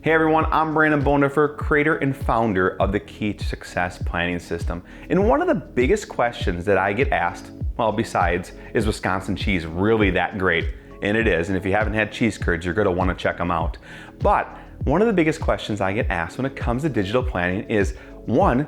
Hey everyone, I'm Branden Bodendorfer, creator and founder of the Key to Success planning system. And one of the biggest questions that I get asked, well, besides, is Wisconsin cheese really that great? And it is, and if you haven't had cheese curds, you're gonna wanna check them out. But one of the biggest questions I get asked when it comes to digital planning is, one,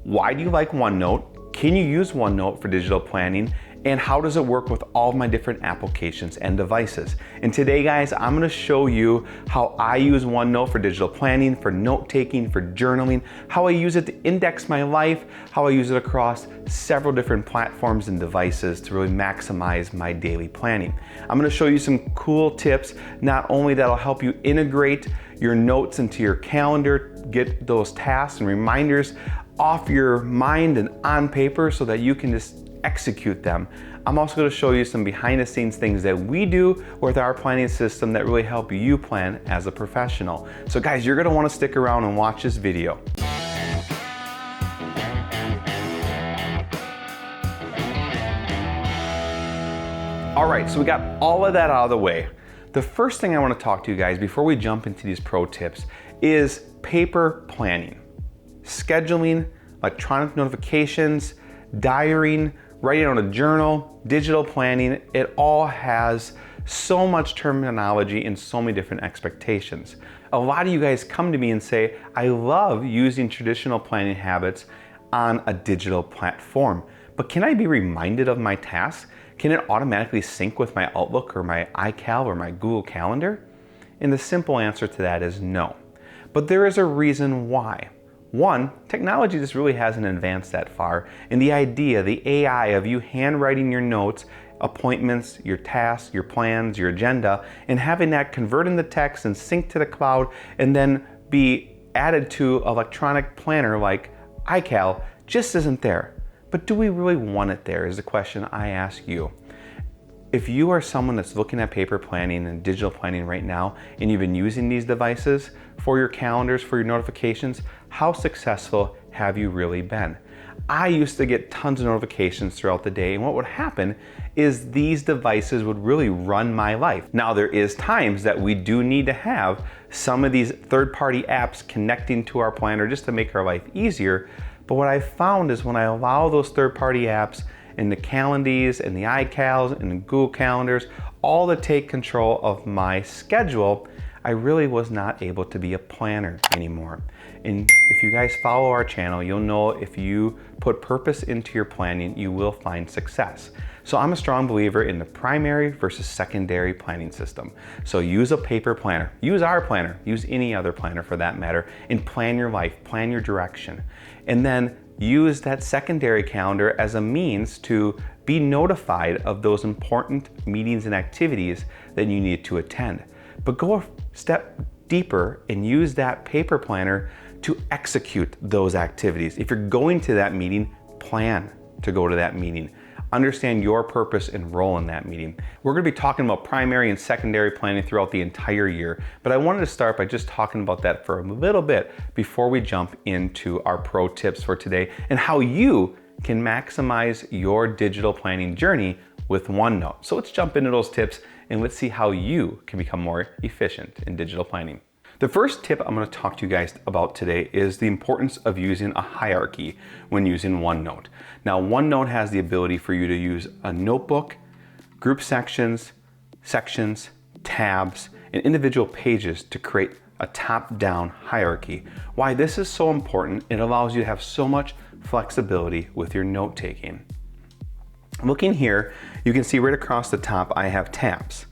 why do you like OneNote? Can you use OneNote for digital planning? And how does it work with all of my different applications and devices? And today, guys, I'm gonna show you how I use OneNote for digital planning, for note-taking, for journaling, how I use it to index my life, how I use it across several different platforms and devices to really maximize my daily planning. I'm gonna show you some cool tips, not only that'll help you integrate your notes into your calendar, get those tasks and reminders off your mind and on paper so that you can just execute them. I'm also going to show you some behind the scenes things that we do with our planning system that really help you plan as a professional. So guys, you're going to want to stick around and watch this video. All right, so we got all of that out of the way. The first thing I want to talk to you guys before we jump into these pro tips is paper planning, scheduling, electronic notifications, diarying, writing on a journal, digital planning. It all has so much terminology and so many different expectations. A lot of you guys come to me and say, I love using traditional planning habits on a digital platform, but can I be reminded of my tasks? Can it automatically sync with my Outlook or my iCal or my Google Calendar? And the simple answer to that is no. But there is a reason why. One, technology just really hasn't advanced that far, and the idea, the AI of you handwriting your notes, appointments, your tasks, your plans, your agenda, and having that convert into text and sync to the cloud and then be added to electronic planner like iCal just isn't there. But do we really want it there is the question I ask you. If you are someone that's looking at paper planning and digital planning right now, and you've been using these devices for your calendars, for your notifications, how successful have you really been? I used to get tons of notifications throughout the day, and what would happen is these devices would really run my life. Now, there is times that we do need to have some of these third-party apps connecting to our planner just to make our life easier, but what I found is when I allow those third-party apps and the Calendars and the iCals and the Google Calendars, all to take control of my schedule, I really was not able to be a planner anymore. And if you guys follow our channel, you'll know if you put purpose into your planning, you will find success. So I'm a strong believer in the primary versus secondary planning system. So use a paper planner, use our planner, use any other planner for that matter, and plan your life, plan your direction. And then use that secondary calendar as a means to be notified of those important meetings and activities that you need to attend. But go a step deeper and use that paper planner to execute those activities. If you're going to that meeting, plan to go to that meeting. Understand your purpose and role in that meeting. We're gonna be talking about primary and secondary planning throughout the entire year, but I wanted to start by just talking about that for a little bit before we jump into our pro tips for today and how you can maximize your digital planning journey with OneNote. So let's jump into those tips and let's see how you can become more efficient in digital planning. The first tip I'm going to talk to you guys about today is the importance of using a hierarchy when using OneNote. Now, OneNote has the ability for you to use a notebook, group sections, tabs, and individual pages to create a top-down hierarchy. Why this is so important, it allows you to have so much flexibility with your note-taking. Looking here, you can see right across the top, I have tabs.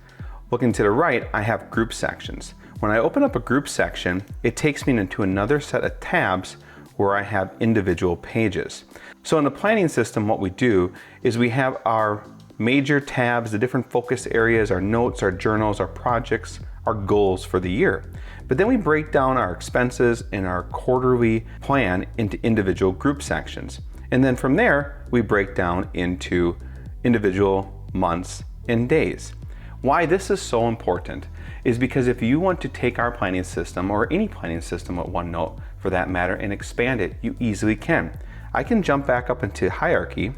Looking to the right, I have group sections. When I open up a group section, it takes me into another set of tabs where I have individual pages. So in the planning system, what we do is we have our major tabs, the different focus areas, our notes, our journals, our projects, our goals for the year. But then we break down our expenses and our quarterly plan into individual group sections. And then from there, we break down into individual months and days. Why this is so important is because if you want to take our planning system or any planning system with OneNote for that matter and expand it, you easily can. I can jump back up into hierarchy.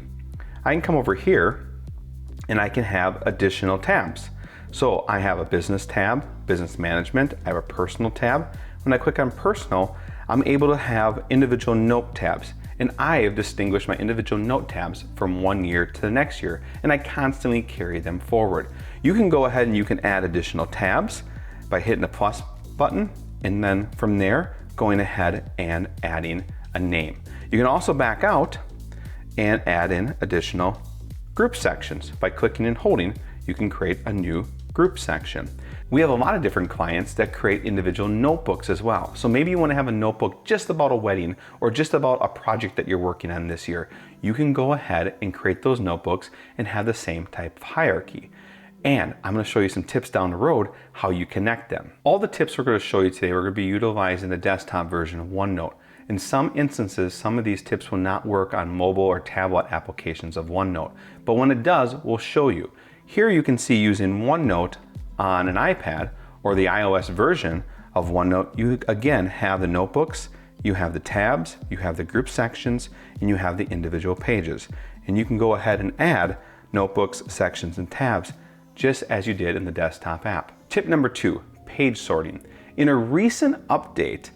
I can come over here and I can have additional tabs. So I have a business tab, business management. I have a personal tab, When I click on personal, I'm able to have individual note tabs. And I have distinguished my individual note tabs from one year to the next year, and I constantly carry them forward. You can go ahead and you can add additional tabs by hitting the plus button, and then from there, going ahead and adding a name. You can also back out and add in additional group sections. By clicking and holding, you can create a new group section. We have a lot of different clients that create individual notebooks as well. So maybe you want to have a notebook just about a wedding or just about a project that you're working on this year. You can go ahead and create those notebooks and have the same type of hierarchy. And I'm going to show you some tips down the road how you connect them. All the tips we're going to show you today, we're going to be utilizing the desktop version of OneNote. In some instances, some of these tips will not work on mobile or tablet applications of OneNote, but when it does, we'll show you. Here you can see using OneNote on an iPad or the iOS version of OneNote, you again have the notebooks, you have the tabs, you have the group sections, and you have the individual pages. And you can go ahead and add notebooks, sections, and tabs just as you did in the desktop app. Tip number 2, page sorting. In a recent update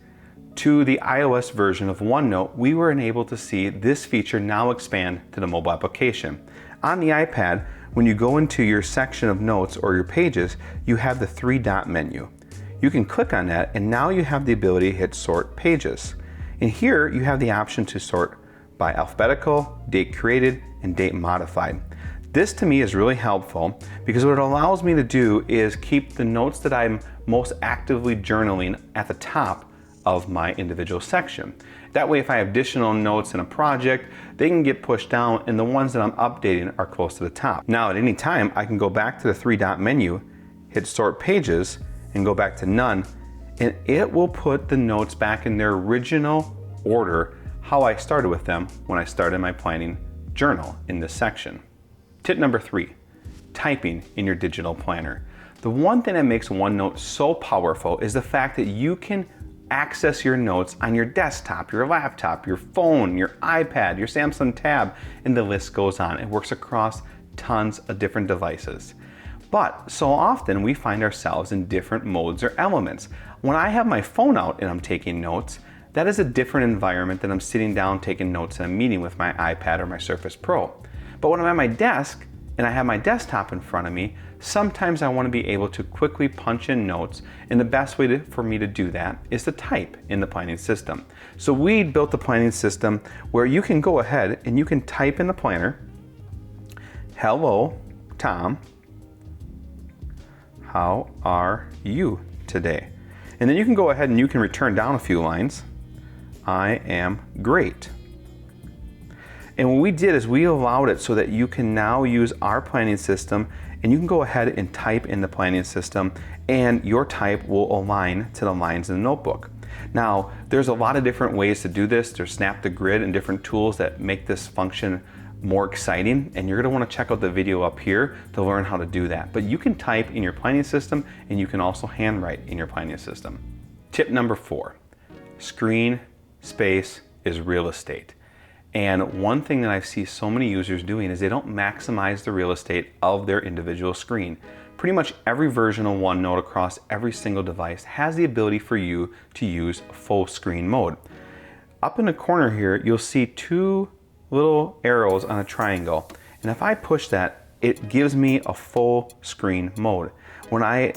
to the iOS version of OneNote, we were able to see this feature now expand to the mobile application. On the iPad, when you go into your section of notes or your pages, you have the 3-dot menu. You can click on that and now you have the ability to hit sort pages. And here you have the option to sort by alphabetical, date created, and date modified. This to me is really helpful because what it allows me to do is keep the notes that I'm most actively journaling at the top of my individual section. That way, if I have additional notes in a project, they can get pushed down and the ones that I'm updating are close to the top. Now, at any time, I can go back to the 3-dot menu, hit sort pages, and go back to none, and it will put the notes back in their original order, how I started with them when I started my planning journal in this section. Tip number 3, typing in your digital planner. The one thing that makes OneNote so powerful is the fact that you can access your notes on your desktop, your laptop, your phone, your iPad, your Samsung Tab, and the list goes on. It works across tons of different devices. But so often we find ourselves in different modes or elements. When I have my phone out and I'm taking notes, that is a different environment than I'm sitting down taking notes in a meeting with my iPad or my Surface Pro. But when I'm at my desk and I have my desktop in front of me, sometimes I want to be able to quickly punch in notes, and the best way for me to do that is to type in the planning system. So we built the planning system where you can go ahead and you can type in the planner, "Hello, Tom, how are you today?" And then you can go ahead and you can return down a few lines. "I am great." And what we did is we allowed it so that you can now use our planning system and you can go ahead and type in the planning system and your type will align to the lines in the notebook. Now, there's a lot of different ways to do this. There's Snap to Grid and different tools that make this function more exciting, and you're going to want to check out the video up here to learn how to do that. But you can type in your planning system and you can also handwrite in your planning system. Tip number 4, screen space is real estate. And one thing that I see so many users doing is they don't maximize the real estate of their individual screen. Pretty much every version of OneNote across every single device has the ability for you to use full screen mode. Up in the corner here, you'll see 2 little arrows on a triangle. And if I push that, it gives me a full screen mode. When I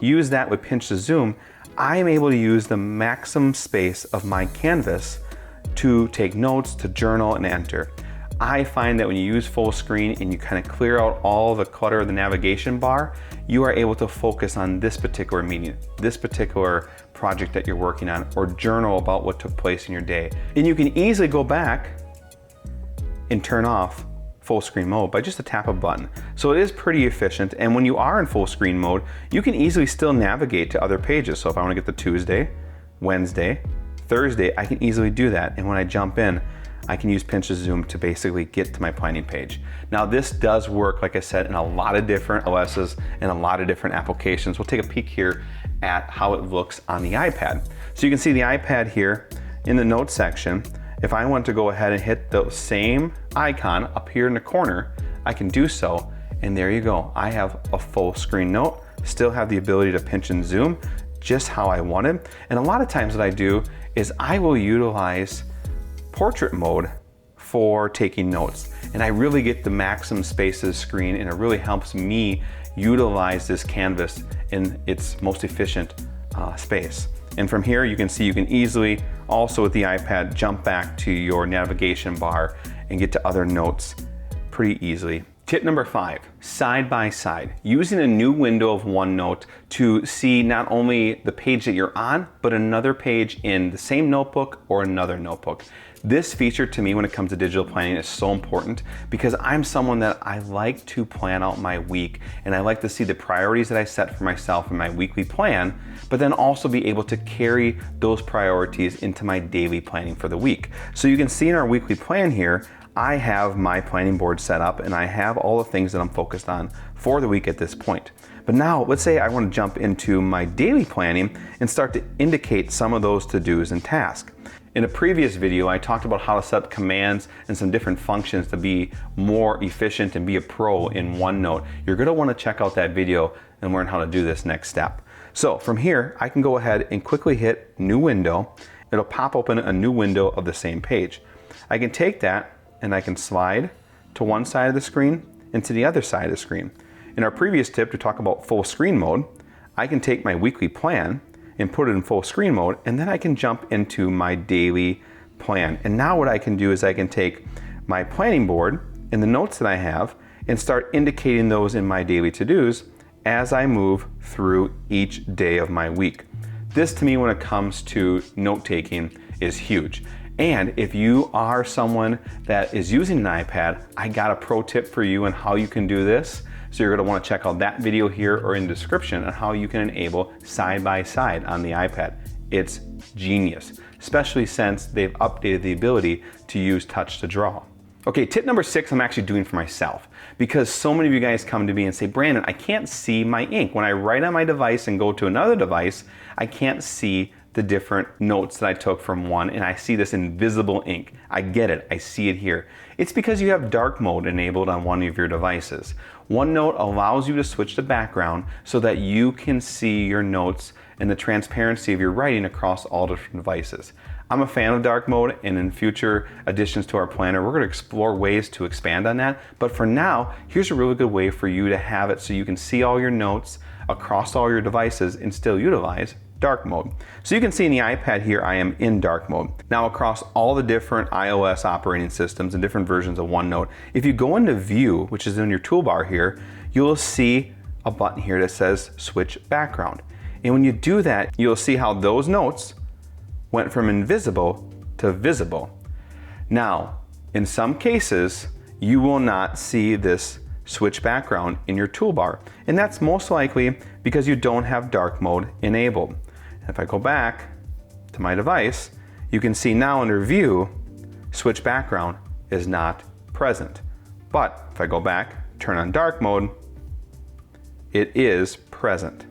use that with pinch to zoom, I am able to use the maximum space of my canvas to take notes, to journal, and enter. I find that when you use full screen and you kind of clear out all the clutter of the navigation bar, you are able to focus on this particular meeting, this particular project that you're working on, or journal about what took place in your day. And you can easily go back and turn off full screen mode by just a tap of a button. So it is pretty efficient, and when you are in full screen mode, you can easily still navigate to other pages. So if I want to get to Tuesday, Wednesday, Thursday, I can easily do that. And when I jump in, I can use pinch to zoom to basically get to my planning page. Now this does work, like I said, in a lot of different OSs and a lot of different applications. We'll take a peek here at how it looks on the iPad. So you can see the iPad here in the notes section. If I want to go ahead and hit the same icon up here in the corner, I can do so. And there you go. I have a full screen note, still have the ability to pinch and zoom, just how I want it. And a lot of times what I do is I will utilize portrait mode for taking notes. And I really get the maximum space of the screen, and it really helps me utilize this canvas in its most efficient space. And from here you can see you can easily also with the iPad jump back to your navigation bar and get to other notes pretty easily. Tip number 5, side by side. Using a new window of OneNote to see not only the page that you're on, but another page in the same notebook or another notebook. This feature to me when it comes to digital planning is so important because I'm someone that I like to plan out my week, and I like to see the priorities that I set for myself in my weekly plan, but then also be able to carry those priorities into my daily planning for the week. So you can see in our weekly plan here, I have my planning board set up and I have all the things that I'm focused on for the week at this point. But now let's say I want to jump into my daily planning and start to indicate some of those to-dos and tasks. In a previous video, I talked about how to set up commands and some different functions to be more efficient and be a pro in OneNote. You're going to want to check out that video and learn how to do this next step. So from here, I can go ahead and quickly hit New Window. It'll pop open a new window of the same page. I can take that and I can slide to one side of the screen and to the other side of the screen. In our previous tip to talk about full screen mode, I can take my weekly plan and put it in full screen mode, and then I can jump into my daily plan. And now what I can do is I can take my planning board and the notes that I have and start indicating those in my daily to-dos as I move through each day of my week. This to me when it comes to note-taking is huge. And if you are someone that is using an iPad, I got a pro tip for you on how you can do this. So you're going to want to check out that video here or in the description on how you can enable side by side on the iPad. It's genius, especially since they've updated the ability to use touch to draw. Okay, tip number 6 I'm actually doing for myself because so many of you guys come to me and say, Brandon, I can't see my ink. When I write on my device and go to another device, I can't see the different notes that I took from one, and I see this invisible ink. I get it, I see it here. It's because you have dark mode enabled on one of your devices. OneNote allows you to switch to background so that you can see your notes and the transparency of your writing across all different devices. I'm a fan of dark mode, and in future additions to our planner, we're going to explore ways to expand on that. But for now, here's a really good way for you to have it so you can see all your notes across all your devices and still utilize dark mode. So you can see in the iPad here, I am in dark mode. Now across all the different iOS operating systems and different versions of OneNote, if you go into View, which is in your toolbar here, you'll see a button here that says Switch Background. And when you do that, you'll see how those notes went from invisible to visible. Now, in some cases, you will not see this switch background in your toolbar. And that's most likely because you don't have dark mode enabled. If I go back to my device, you can see now under View, switch background is not present. But if I go back, turn on dark mode, it is present.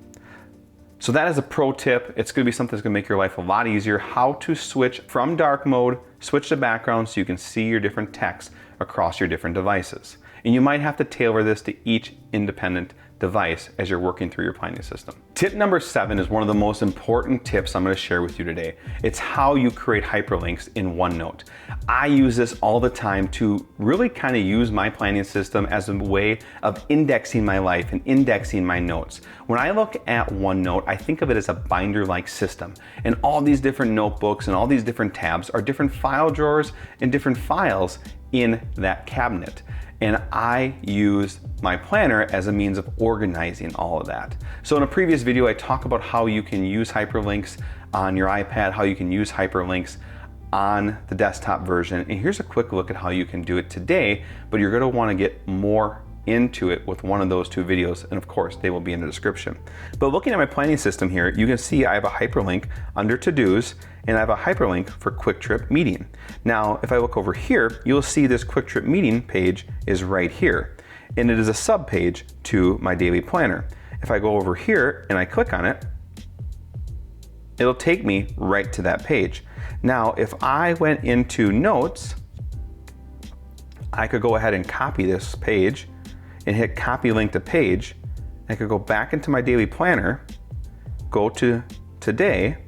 So that is a pro tip. It's going to be something that's going to make your life a lot easier. How to switch from dark mode, switch to background so you can see your different text across your different devices. And you might have to tailor this to each independent device as you're working through your planning system. Tip number 7 is one of the most important tips I'm going to share with you today. It's how you create hyperlinks in OneNote. I use this all the time to really kind of use my planning system as a way of indexing my life and indexing my notes. When I look at OneNote, I think of it as a binder-like system. And all these different notebooks and all these different tabs are different file drawers and different files in that cabinet. And I use my planner as a means of organizing all of that. So in a previous video, I talk about how you can use hyperlinks on your iPad, how you can use hyperlinks on the desktop version. And here's a quick look at how you can do it today, but you're gonna wanna get more into it with one of those 2 videos, and of course they will be in the description. But looking at my planning system here, you can see I have a hyperlink under to-dos, and I have a hyperlink for Quick Trip Meeting. Now if I look over here, you'll see this Quick Trip Meeting page is right here, and it is a sub page to my daily planner. If I go over here and I click on it, it'll take me right to that page. Now if I went into notes, I could go ahead and copy this page and hit copy link to page. I could go back into my daily planner, go to today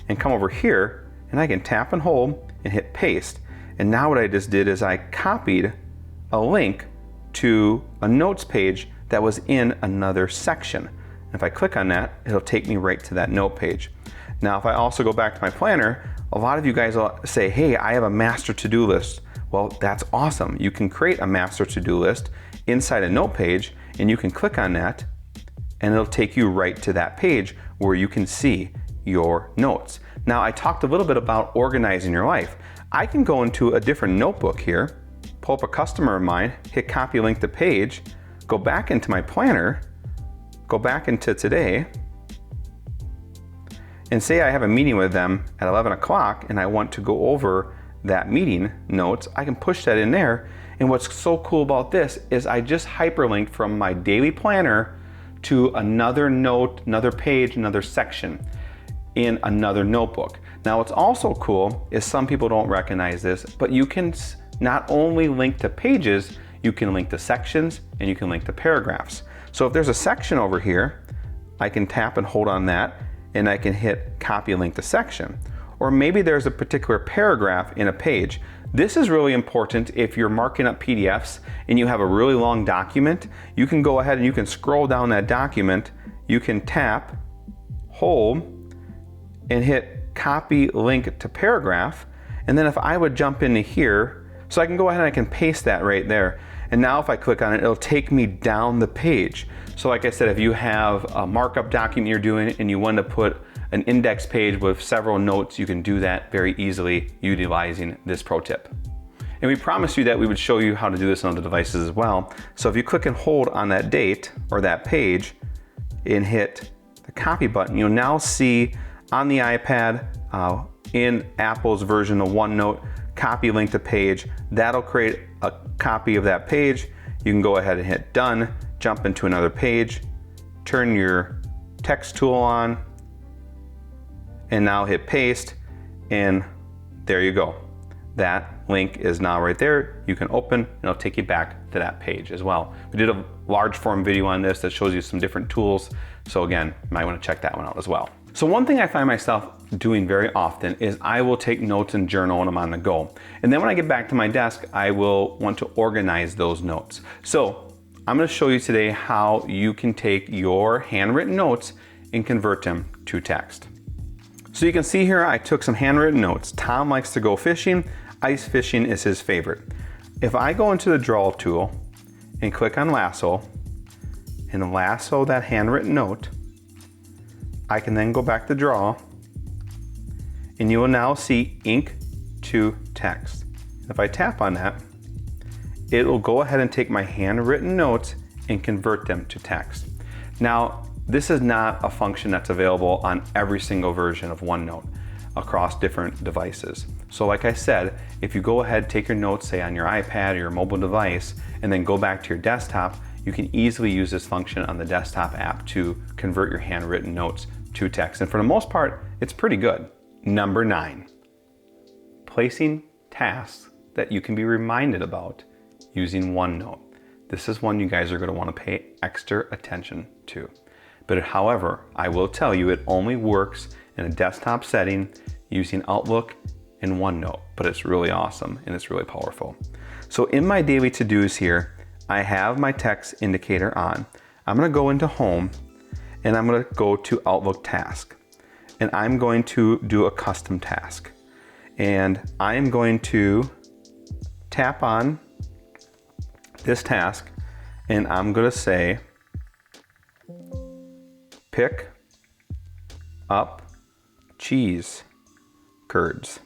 and come over here, and I can tap and hold and hit paste. And now what I just did is I copied a link to a notes page that was in another section. And if I click on that, it'll take me right to that note page. Now, if I also go back to my planner, a lot of you guys will say, hey, I have a master to-do list. Well, that's awesome. You can create a master to-do list inside a note page, and you can click on that, and it'll take you right to that page where you can see your notes. Now, I talked a little bit about organizing your life. I can go into a different notebook here, pull up a customer of mine, hit copy link to page, go back into my planner, go back into today, and say I have a meeting with them at 11 o'clock and I want to go over that meeting notes. I can push that in there. And what's so cool about this is I just hyperlinked from my daily planner to another note, another page, another section in another notebook. Now, what's also cool is some people don't recognize this, but you can not only link to pages, you can link to sections and you can link to paragraphs. So if there's a section over here, I can tap and hold on that and I can hit copy link to section. Or maybe there's a particular paragraph in a page. This is really important if you're marking up PDFs and you have a really long document. You can go ahead and you can scroll down that document. You can tap, hold, and hit copy link to paragraph. And then if I would jump into here, so I can go ahead and I can paste that right there. And now if I click on it, it'll take me down the page. So like I said, if you have a markup document you're doing and you want to put an index page with several notes, you can do that very easily utilizing this pro tip. And we promised you that we would show you how to do this on other devices as well. So if you click and hold on that date or that page and hit the copy button, you'll now see on the iPad in Apple's version of OneNote, copy link to page. That'll create a copy of that page. You can go ahead and hit done, jump into another page, turn your text tool on, and now hit paste, and there you go. That link is now right there. You can open, and it'll take you back to that page as well. We did a large form video on this that shows you some different tools. So again, you might want to check that one out as well. So one thing I find myself doing very often is I will take notes and journal when I'm on the go. And then when I get back to my desk, I will want to organize those notes. So I'm going to show you today how you can take your handwritten notes and convert them to text. So you can see here, I took some handwritten notes. Tom likes to go fishing. Ice fishing is his favorite. If I go into the draw tool and click on lasso and lasso that handwritten note, I can then go back to draw and you will now see ink to text. If I tap on that, it will go ahead and take my handwritten notes and convert them to text. Now, this is not a function that's available on every single version of OneNote across different devices. So like I said, if you go ahead, take your notes, say on your iPad or your mobile device, and then go back to your desktop, you can easily use this function on the desktop app to convert your handwritten notes to text. And for the most part, it's pretty good. Number 9, placing tasks that you can be reminded about using OneNote. This is one you guys are going to want to pay extra attention to. But however, I will tell you it only works in a desktop setting using Outlook and OneNote, but it's really awesome and it's really powerful. So in my daily to-dos here, I have my text indicator on. I'm going to go into Home and I'm going to go to Outlook Task. And I'm going to do a custom task. And I am going to tap on this task and I'm going to say, pick up cheese curds.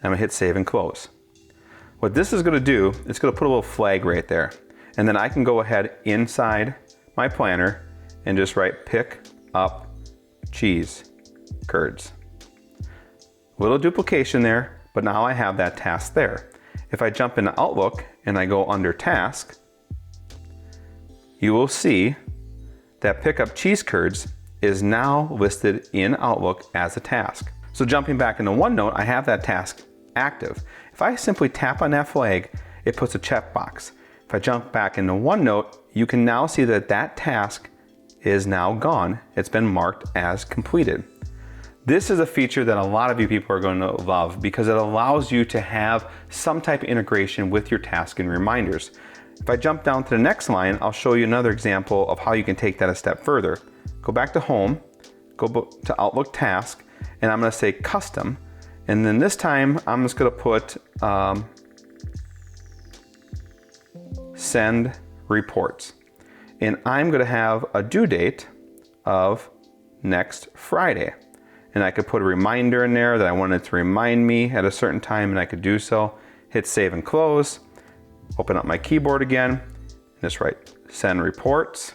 I'm gonna hit save and close. What this is gonna do, it's gonna put a little flag right there. And then I can go ahead inside my planner and just write pick up cheese curds. Little duplication there, but now I have that task there. If I jump into Outlook and I go under task, you will see that pick up cheese curds is now listed in Outlook as a task. So jumping back into OneNote, I have that task active. If I simply tap on that flag, it puts a checkbox. If I jump back into OneNote, you can now see that that task is now gone. It's been marked as completed. This is a feature that a lot of you people are going to love because it allows you to have some type of integration with your task and reminders. If I jump down to the next line, I'll show you another example of how you can take that a step further. Go back to Home, go to Outlook Task, and I'm going to say Custom. And then this time, I'm just going to put Send Reports. And I'm going to have a due date of next Friday. And I could put a reminder in there that I wanted to remind me at a certain time, and I could do so. Hit Save and Close. Open up my keyboard again. And just write Send Reports.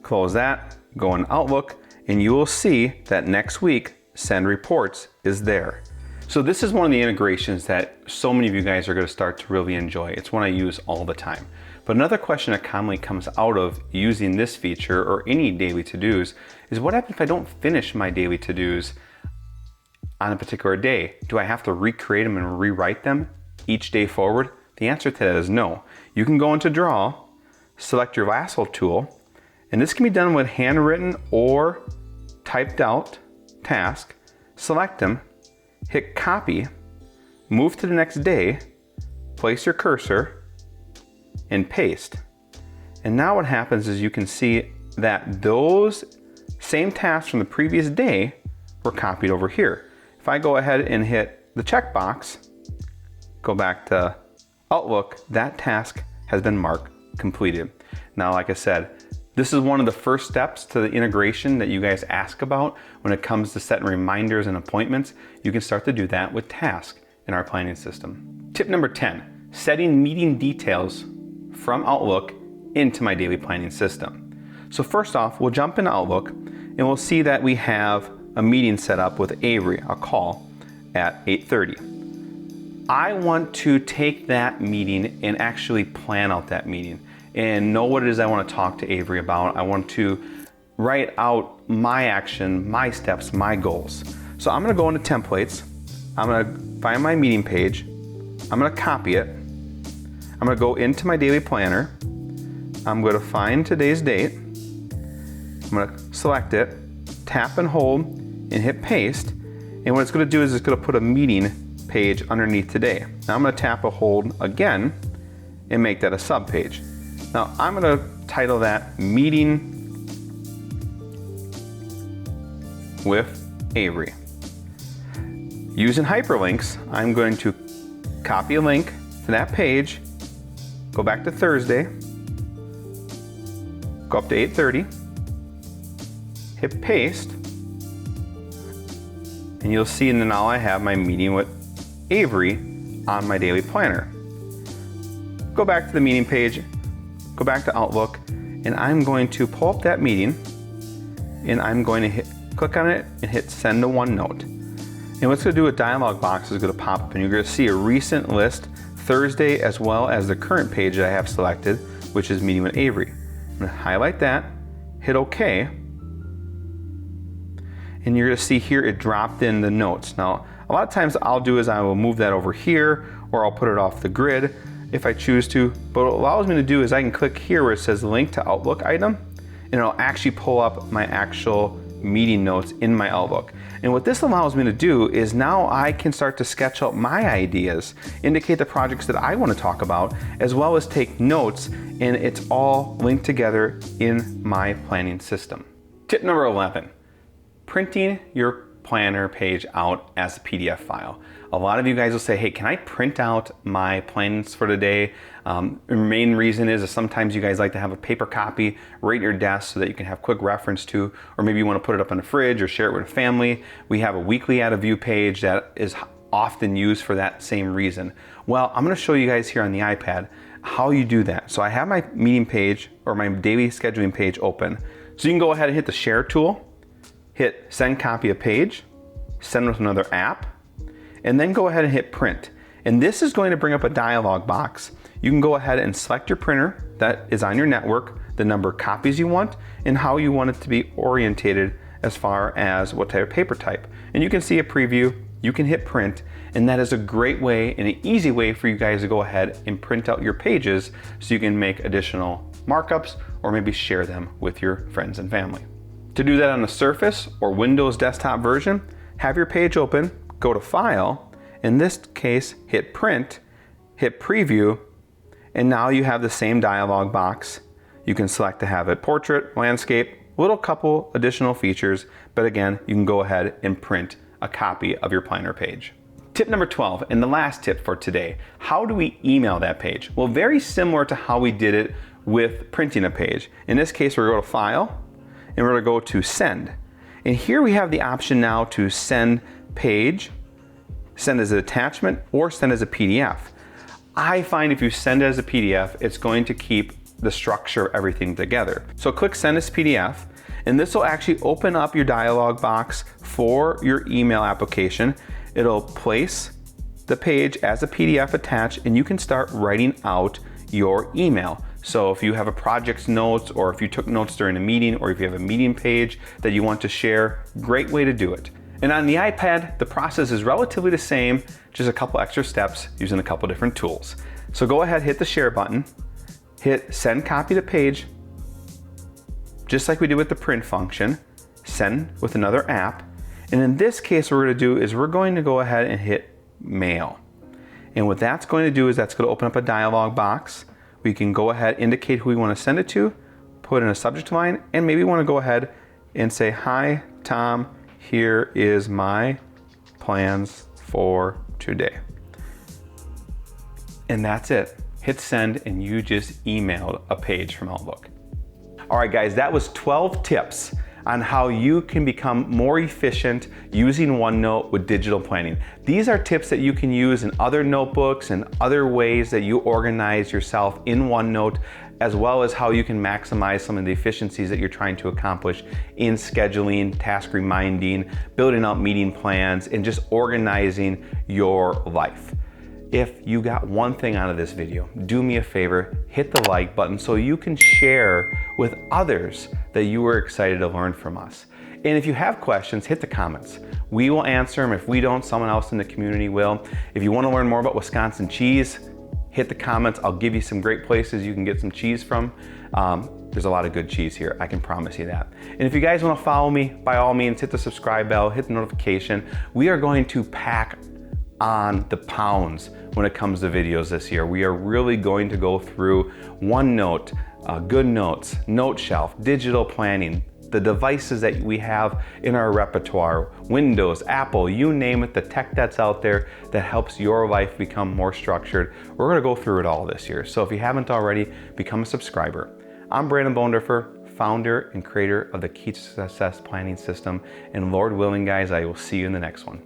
Close that. Go in Outlook, and you will see that next week, Send Reports is there. So this is one of the integrations that so many of you guys are going to start to really enjoy. It's one I use all the time. But another question that commonly comes out of using this feature or any daily to-dos is what happens if I don't finish my daily to-dos on a particular day? Do I have to recreate them and rewrite them each day forward? The answer to that is no. You can go into Draw, select your lasso tool, and this can be done with handwritten or typed out task. Select them, hit Copy, move to the next day, place your cursor, and paste. And now what happens is you can see that those same tasks from the previous day were copied over here. If I go ahead and hit the checkbox, go back to Outlook, that task has been marked completed. Now, like I said, this is one of the first steps to the integration that you guys ask about when it comes to setting reminders and appointments. You can start to do that with tasks in our planning system. Tip number 10, setting meeting details from Outlook into my daily planning system. So first off, we'll jump into Outlook and we'll see that we have a meeting set up with Avery, a call at 8:30. I want to take that meeting and actually plan out that meeting and know what it is I want to talk to Avery about. I want to write out my action, my steps, my goals. So I'm going to go into templates. I'm going to find my meeting page. I'm going to copy it. I'm going to go into my daily planner. I'm going to find today's date. I'm going to select it, tap and hold, and hit paste. And what it's going to do is it's going to put a meeting page underneath today. Now I'm going to tap and hold again and make that a sub page. Now I'm going to title that Meeting with Avery. Using hyperlinks, I'm going to copy a link to that page, go back to Thursday, go up to 8:30, hit paste, and you'll see now I have my meeting with Avery on my daily planner. Go back to the meeting page, go back to Outlook, and I'm going to pull up that meeting, and I'm going to click on it and hit Send to OneNote. And what's going to do, a dialog box is going to pop up, and you're going to see a recent list, Thursday, as well as the current page that I have selected, which is Meeting with Avery. I'm going to highlight that, hit OK, and you're going to see here it dropped in the notes. Now, a lot of times I'll do is I will move that over here, or I'll put it off the grid if I choose to. But what it allows me to do is I can click here where it says Link to Outlook item, and it'll actually pull up my actual meeting notes in my Outlook. And what this allows me to do is now I can start to sketch out my ideas, indicate the projects that I want to talk about, as well as take notes, and it's all linked together in my planning system. Tip number 11, printing your planner page out as a PDF file. A lot of you guys will say, hey, can I print out my plans for the day? The main reason is sometimes you guys like to have a paper copy right at your desk so that you can have quick reference to, or maybe you want to put it up on the fridge or share it with a family. We have a weekly add a view page that is often used for that same reason. Well, I'm going to show you guys here on the iPad how you do that. So I have my meeting page or my daily scheduling page open. So you can go ahead and hit the share tool, hit send copy of page, send with another app, and then go ahead and hit print. And this is going to bring up a dialog box. You can go ahead and select your printer that is on your network, the number of copies you want, and how you want it to be orientated as far as what type of paper type. And you can see a preview, you can hit print, and that is a great way and an easy way for you guys to go ahead and print out your pages so you can make additional markups, or maybe share them with your friends and family. To do that on a Surface or Windows desktop version, have your page open, go to File, in this case hit Print, hit Preview, and now you have the same dialog box. You can select to have it portrait, landscape, little couple additional features, but again, you can go ahead and print a copy of your planner page. Tip number 12, and the last tip for today, how do we email that page? Well, very similar to how we did it with printing a page. In this case, we're going to go to File, and we're going to go to Send. And here we have the option now to send page, send as an attachment, or send as a PDF. I find if you send it as a PDF, it's going to keep the structure of everything together. So click Send as PDF, and this will actually open up your dialog box for your email application. It'll place the page as a PDF attached, and you can start writing out your email. So if you have a project's notes, or if you took notes during a meeting, or if you have a meeting page that you want to share, great way to do it. And on the iPad, the process is relatively the same, just a couple extra steps using a couple different tools. So go ahead, hit the share button, hit send copy to page, just like we did with the print function, send with another app. And in this case, what we're going to do is we're going to go ahead and hit mail. And what that's going to do is that's going to open up a dialog box. We can go ahead, indicate who we want to send it to, put in a subject line, and maybe want to go ahead and say, "Hi, Tom, here is my plans for today." And that's it. Hit send, and you just emailed a page from Outlook. All right, guys, that was 12 tips on how you can become more efficient using OneNote with digital planning. These are tips that you can use in other notebooks and other ways that you organize yourself in OneNote, as well as how you can maximize some of the efficiencies that you're trying to accomplish in scheduling, task reminding, building out meeting plans, and just organizing your life. If you got one thing out of this video, do me a favor, hit the like button so you can share with others that you were excited to learn from us. And if you have questions, hit the comments. We will answer them. If we don't, someone else in the community will. If you want to learn more about Wisconsin cheese, hit the comments. I'll give you some great places you can get some cheese from. There's a lot of good cheese here, I can promise you that. And if you guys want to follow me, by all means, hit the subscribe bell, hit the notification. We are going to pack on the pounds when it comes to videos this year. We are really going to go through OneNote, Good Notes, Note Shelf, digital planning, the devices that we have in our repertoire, Windows, Apple, you name it, the tech that's out there that helps your life become more structured. We're gonna go through it all this year. So if you haven't already, become a subscriber. I'm Branden Bodendorfer, founder and creator of the Key to Success Planning System. And Lord willing, guys, I will see you in the next one.